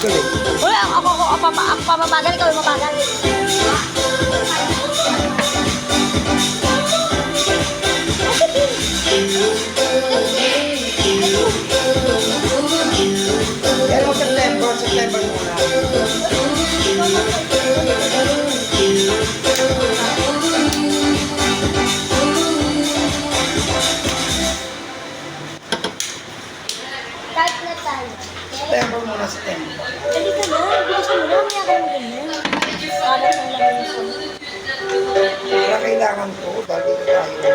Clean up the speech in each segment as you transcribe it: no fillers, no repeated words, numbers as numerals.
galing. Uy, ako pamabagal, ikaw yung mabagal. Pero mo September muna. Start na tayo. September muna, September. Hindi ka na, bilis mo na, may akong ganyan. Alam ng laman ito. Kaya kailangan ko, dahil tayo.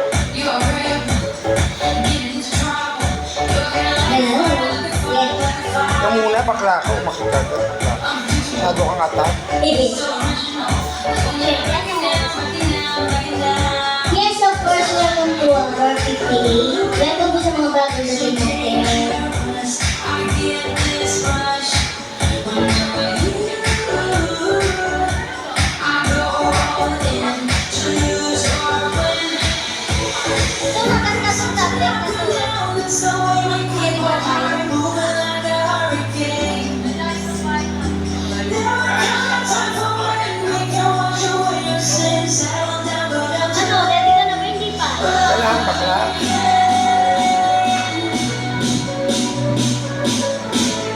Ikaw muna, bakla ko, makikita. Masyado kang atat. Yes, of course, welcome to our 58. Welcome po sa mga bagong dating natin. Kailangan bakla.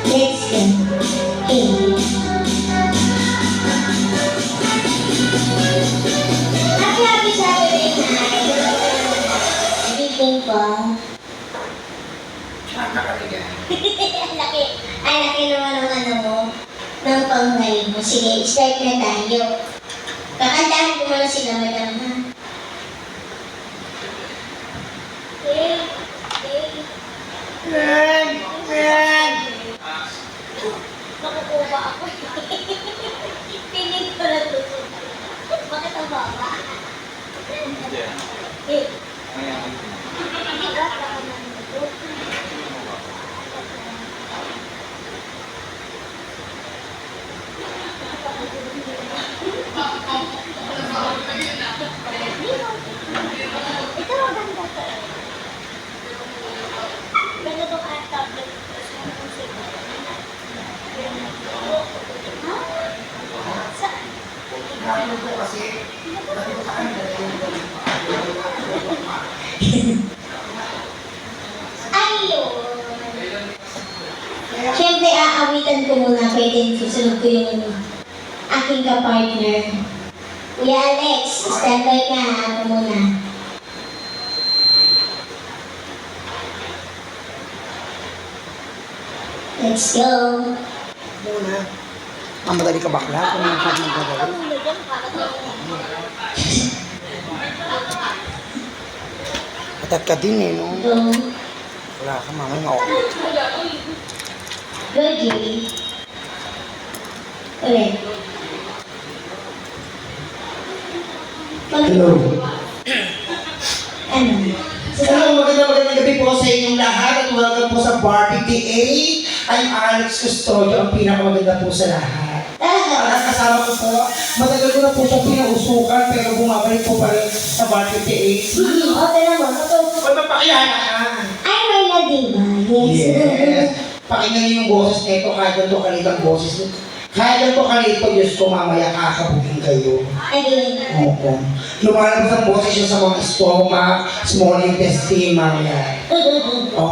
Let's go. Happy Saturday night. Meeting po. Laki. Ay, laki naman ang ano mo. Ng panghay mo. Sige, start na tayo. Kakantahan ko muna sila, madam, ha? Nakukuha ako. Pinig ko na tusok. Bakit ang baba? Eh. Bigat ako na nito. Ito maganda to. Ganda to kaya tablet. Ano ko kasi, Ayun. Siyempre, aawitan ko muna. Pwede susunod ko yung aking ka-partner. Kuya Alex, standby ka. Ako muna. Let's go. muna. Ang madali ka bakla, kung ano sabi ng gagawin. Atat ka din eh, no? Go. Wala ka, mamay nga ako. Go, Jay. Ulit. Hello. Ano? Hello, magandang gabi po sa inyong lahat at welcome po sa Bar 58. I'm Alex Custodio, ang pinakamaganda po sa lahat. Ang kasama ko po, matagal ko na po siya pinausukan pero bumabalik po pa rin sa Bar 58. Okay naman. Ba't mapakiyana ka? Ay, may na, diba? Yes. Pakinggan niyo yung boses nito, kahit ganito kalitang boses nito. Kahit ganito kalito, Diyos ko, mamaya kakabugin kayo. Ayun. Oo. Lumalabas ang boses niyo sa mga stomach, small intestine, mamaya.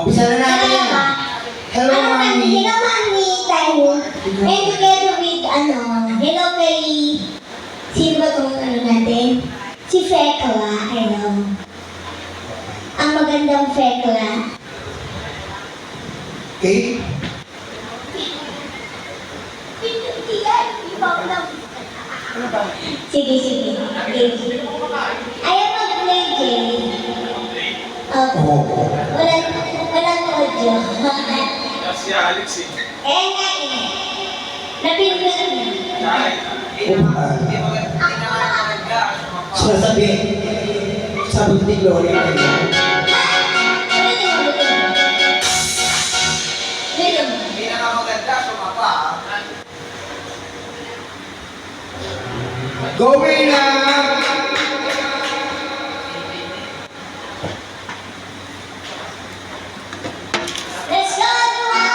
Bisa na natin yan. Hello, Mami. Hello, Mami. Tayo. And together with, hello kay, sino ba itong natin? Si Fekla. Hello. Ang magandang Fekla. Okay? Sige, sige. Ayaw mag-play, Jay. Oo. Walang audio. Si Alex eh. Nga eh. Napindot niya. Sinasabi, sabi ni Gloria. Pinakamaganda, sumapa ah. Going na! Let's go, Dua!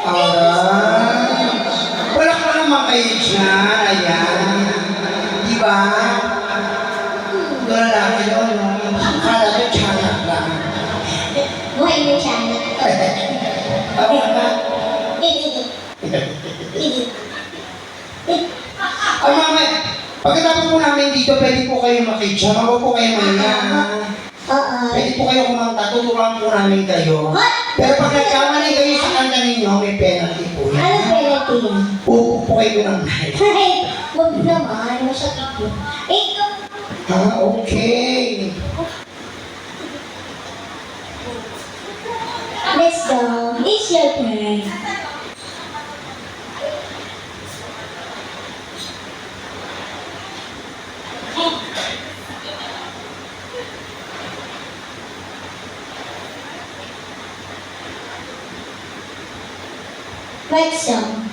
Alright. Wala ka naman kayo dyan. Ayan. Di ba? Wala lang kayo, no? Kala nyo tiyanak lang. Buhay mo siya. Tama na. Mama, pagkatapos po namin dito, pwede po kayo makidya. Huwag po kayo maya. Oo. Pwede po kayo kumanta. Tuturuan po namin kayo. Pero pag nagkamali kayo sa kanta ninyo, may penalty po yan. Ano penalty yun? Uupo po kayo ng mic. Ay, huwag naman. Masakit yun. Ikaw. Okay. Let's go. It's your turn. What song?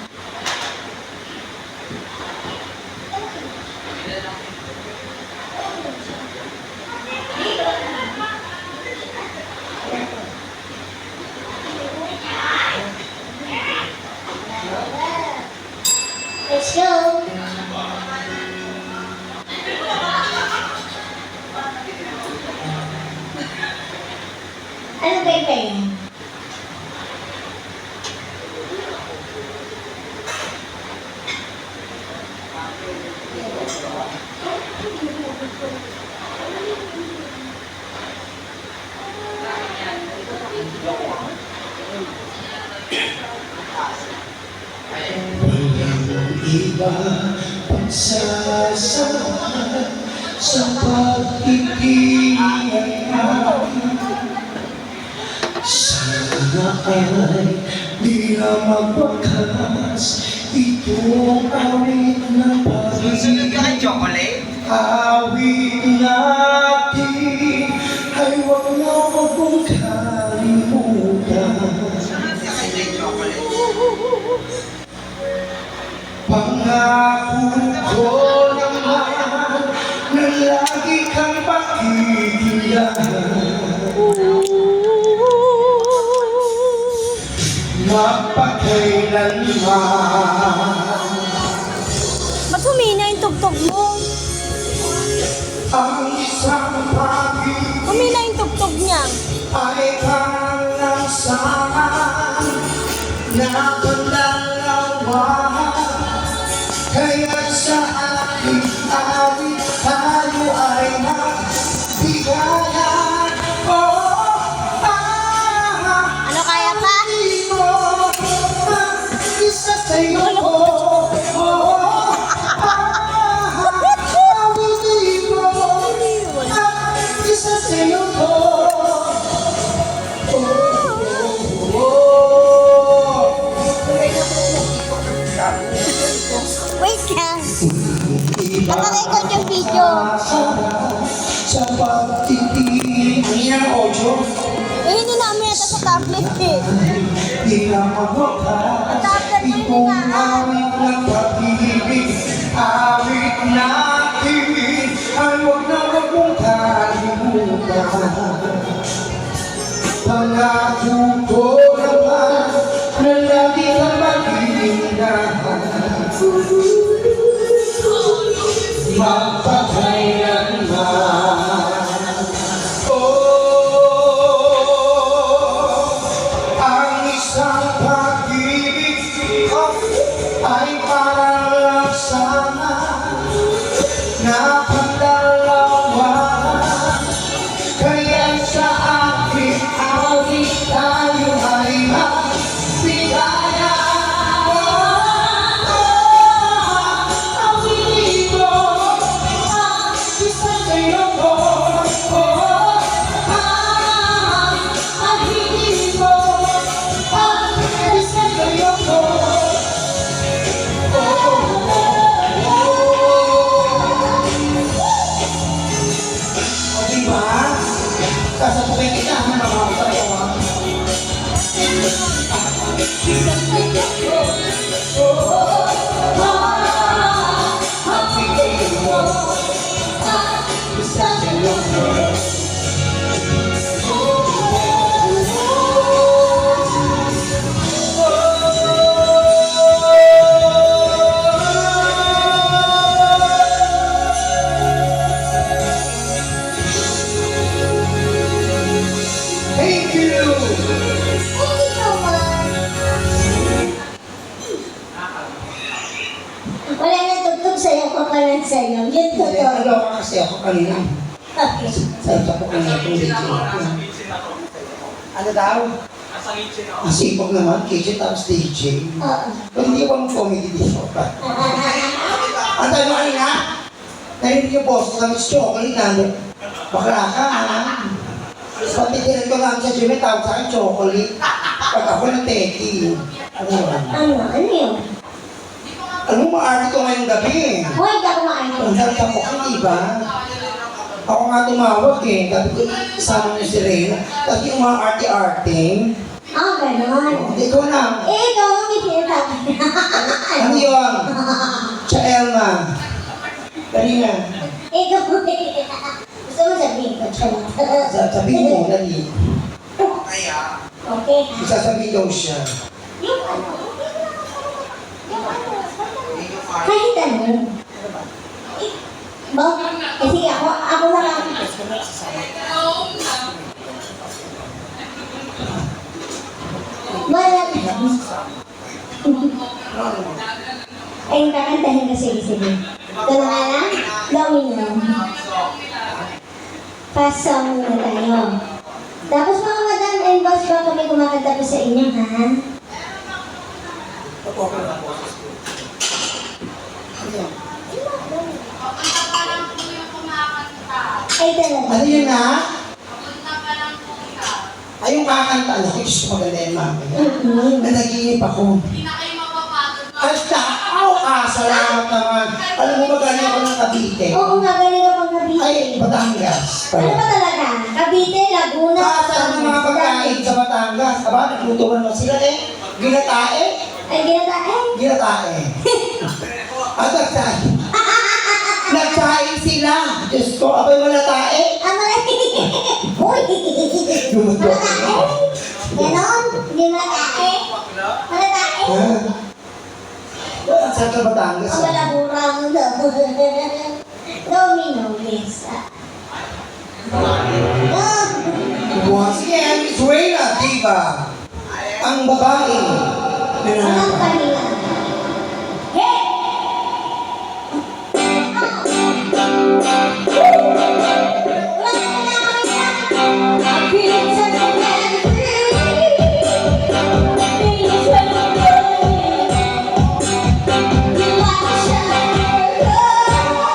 Let's go. Ano ba yan? Walang iba pagsasama sa pag-ibig. Sana ay di na magwakas itong awit na Susunod ka kay pag-ibig. chocolate? Awit natin ay huwag na akong kalimutan. Susunod ka kay chocolate? Pangako ko naman na lagi kang pakikinggan. Mapakailanman. Ba't humina yung tugtog mo? Ang isang pag-ibig Humina yung tugtog niya. ay kalansan na panlalaman. Kaya hindi namin ito sa tablet eh. Di na mabukas Tablet mo itong yun nga. awit ng pag-ibig. Awit natin ay huwag na huwag mong kalimutan. Pangako ko naman na lagi kang mag-iingat. Magpakailanman. Ang isang pag-ibig ay parang lang sana napagdalawa. Kaya sa akin awit tayo ay magbigaya. Awitin mo ang isang sayo ko. Awitin mo ang isang sayo ko. O diba? Sasabukin kita, mamamatay ako. Awitin mo ang isang sayo ko. Thank you! Thank you so much. Wala nang tugtog sa'yo ko pa lang sa'yo. Yun totoo. Ano ka kasi ako kanina. Okay. Sa po kanina itong DJ. Ano daw? Ang sipag naman, KJ tapos DJ. Oo. Ba't hindi ko comedy dito pa? Ang tayo mo kanina? Narinig yung boss ko kami sa chocolate namin. Bakla ka, ha? Pati direct ko namin sa gym, tawag sa akin chocolate. Pag ako ng teki. Ano yun? Ano yun? Alam mo, maarte ko ngayong gabi. Hoy, di ako makain. Ang sarap mo ko, di ba? Ako nga tumawag eh. Sabi ko, isama niyo si Reyna. Tapos yung mga arte-arte. Ah, gano'n. Hindi ko na. Eh, ikaw ang may pinatawag. Ano yun? Sa Elma. Kanina. Ikaw ang may Gusto mo sabihin ko, charot. Sabihin mo, dali. Kaya, Okay. Isasabihin daw siya. Yung ano? Yung ano? yung fire. Kahit ano. Ba? Kasi ako na lang. Wala. Ay, yung kakantahin kasi sige. Ito na nga lang. Domino. Pasang muna tayo. Tapos mga madam and boss ba kami kumakanta po sa inyo, ha? Ay, talaga. Ano yun na? Ay, yung kakanta. Ano, Diyos ko maganda yung mama niya. Na naginip ako. Ay, tao ka! Salamat naman. Alam mo ba galing ako ng Cavite? Oo nga, galing ka pang Cavite. Ay, Batangas. Ano ba talaga? Cavite, Laguna, Kasal ng mga pagkain sa Batangas. Aba, nagluto ba naman sila eh? Ginatae? Ay, ginatae. Ginatae. At nagsahin. Nagsahin sila. Diyos ko, abay wala tae. Ang malaki. Uy! Malatae. Ganon? Hindi malatae. Malatae. Saan ka Batangas? Ang malaburang Domino, yes. Once again, Miss Reyna Diva. Ang babae. Anong kanila? Hey! I'm feeling such a man free. Feeling so good. You like a shower. Hey!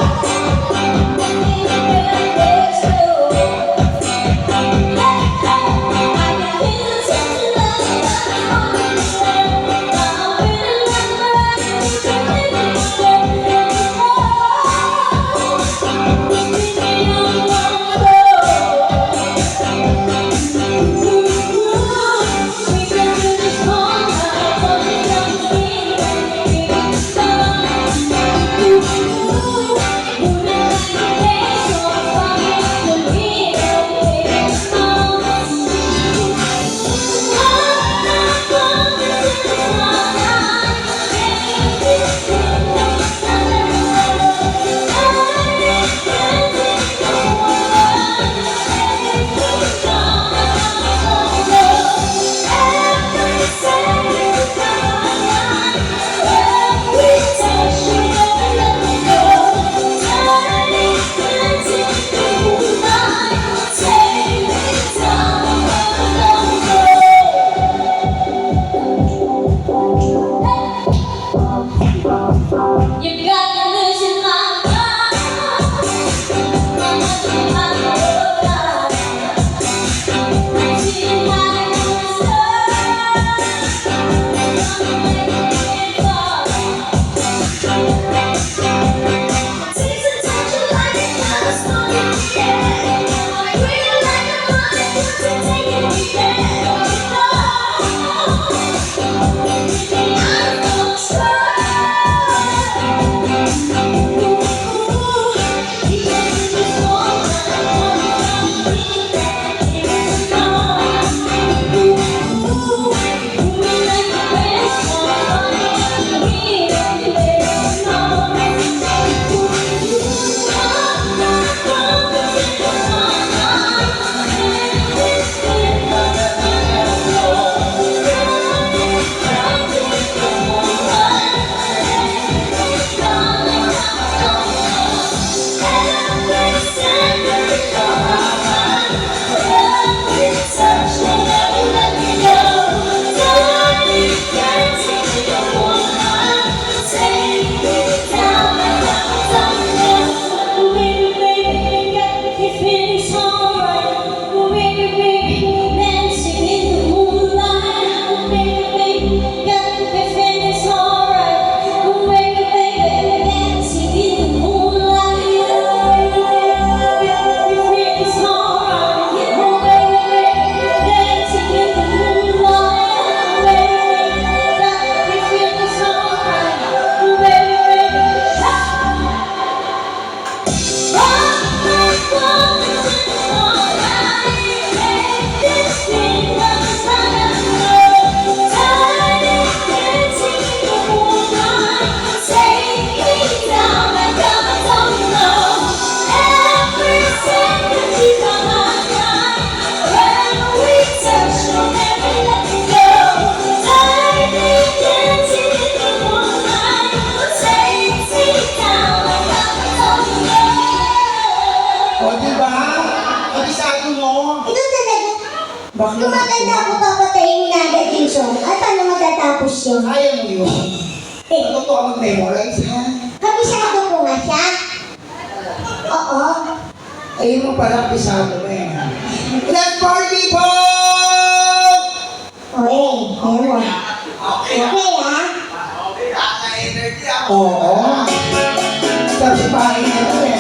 Bakit? Kung maganda ako, papatayin mo na agad yung song. At paano matatapos yun? Kaya mo yun. Matuto ka mag-memorize, ha? Kabisado ko nga siya. Oo. Ayun mo pala, pisado mo eh. Let's party po! O eh, ayun mo. Okay. Okay ha? Okay. Energy ako. Oo. Tapos pangin na ito eh.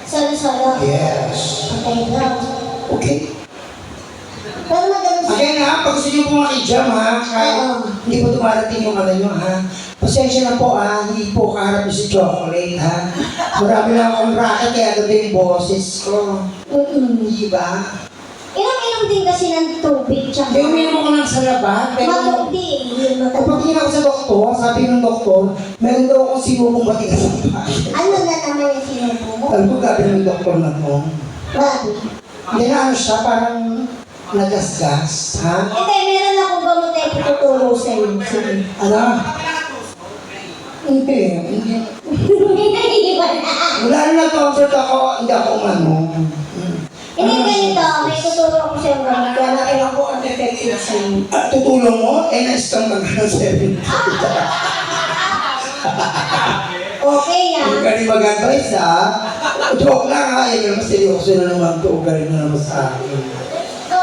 Solo-solo. Yes. Okay, go. Okay. Pero maganda siya. Again ha, pag gusto nyo po makijam ha, kahit Oo. hindi po dumarating yung ano nyo ha. Pasensya na po ha, hindi po kaharap yung si Chocolate ha. Marami na akong racket kaya gabi yung boses ko. Di ba? Inom-inom din kasi ng tubig. Tsaka Kaya uminom ako ng salabat, pero Mabuti. Yun kapag matanda. tingin ako sa doktor, sabi ng doktor, meron daw akong sinubong batigas sa paa. Ano na naman yung sinubo mo? Sabi ko, gabi ng doktor na to. Grabe. Hindi na ano siya, parang nagasgas, ha? Hindi, meron akong gamot na ipututuro sa iyo. Sige. Ano? Hindi. Iwan na. Wala na nag-comfort ako, hindi ako umano. Hindi ganito, may tuturo ako sa iyo gamot. Kaya nakilang ko ang effective sa iyo. At tutulong mo, eh na-scam ka ng 7. Okay yan. Ang galing rin mag-advise ha. Joke lang ha, eh, pero seryoso na naman to. Galing na naman sa akin. So,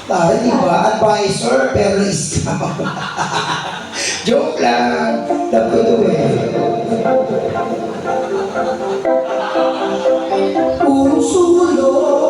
Tara, di ba? Advisor, pero na-scam. Joke lang. Love ko to eh. Pusulo.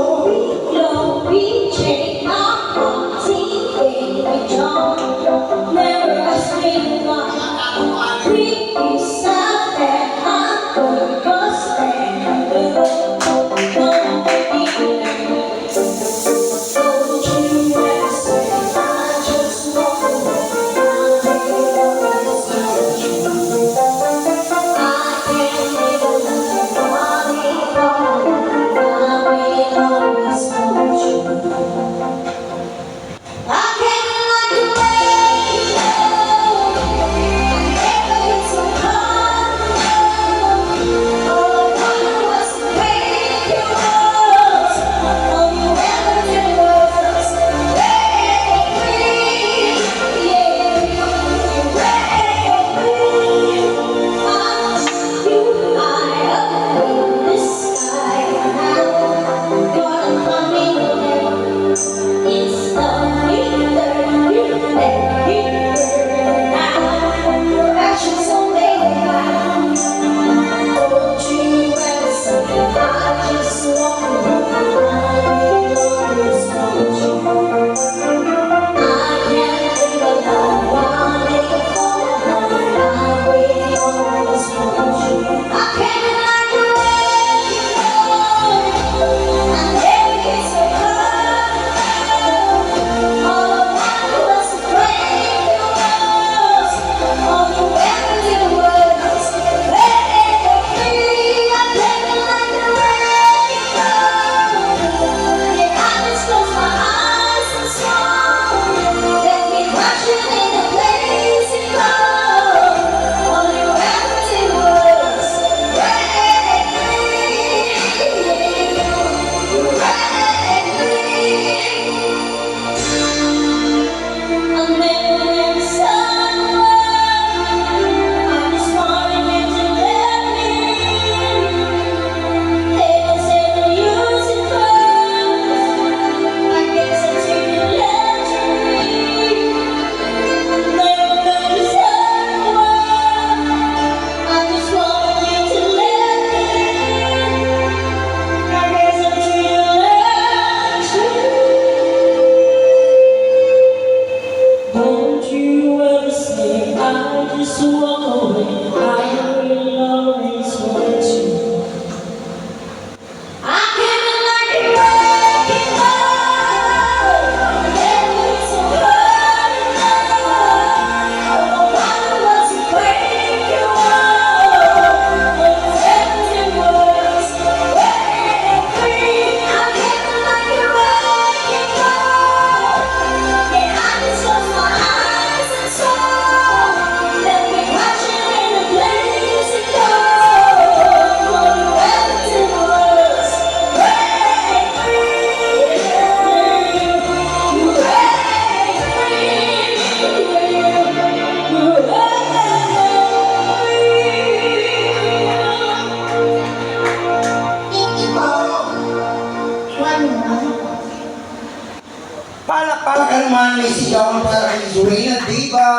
Palakpakan naman, may sigawan para kay Zurina, di ba?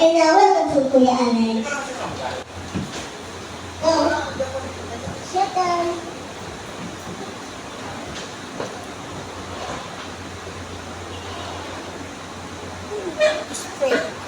and now welcome to Kuya Alex. Go. Shut down. Straight.